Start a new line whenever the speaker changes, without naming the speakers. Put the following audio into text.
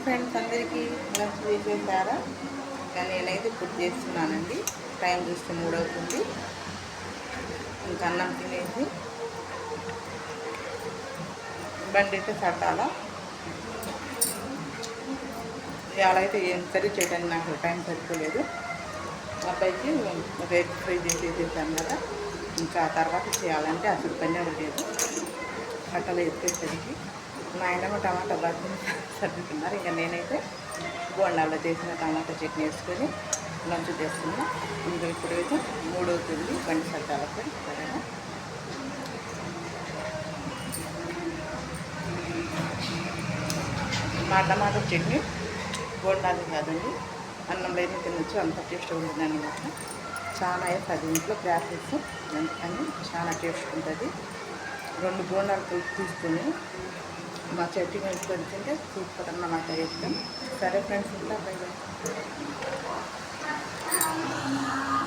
Friends, అందరికీ lunch చేసేసారా? ఇంకా నేనైతే ఇప్పుడు చేస్తున్నానండి. టైం చూస్తే 3 అవుతుంది. ఇంకా అన్నం తినేసి బండి అయితే సర్దాలా. ఇవాళ అయితే ఏం సరి చేయడానికి నాకు టైం సరిపోలేదు. అబ్బాయికి ఒక ఎగ్ ఫ్రై చేసేసాను కదా, ఇంకా తర్వాత చేయాలంటే అసలు పని అవ్వలేదు. బట్టలు ఎత్తేసరికి మా ఆయనమ్మ టమాటా బాగా సర్దుతున్నారు. ఇంకా నేనైతే బోండాలో చేసిన టమాటా చట్నీ వేసుకొని లంచ్ చేస్తున్నా. ఇంకా ఇప్పుడైతే 3 అవుతుంది, బండి సర్దాలపై సరేనా. మా టమాటా చట్నీ బోండాలు కాదండి, అన్నంలో అయితే తినొచ్చు, అంత టేస్ట్ ఉంటుంది అన్నమాట. చాలా అది ఇంట్లో ప్రాసెస్, అందుకని చాలా టేస్ట్ ఉంటుంది. 2 బోండాలు తీసుకొని మా చట్నీ వేసుకొని తింటే సూపర్ అన్నమాట. ఇష్టం. సరే ఫ్రెండ్స్, ఇంకా బై.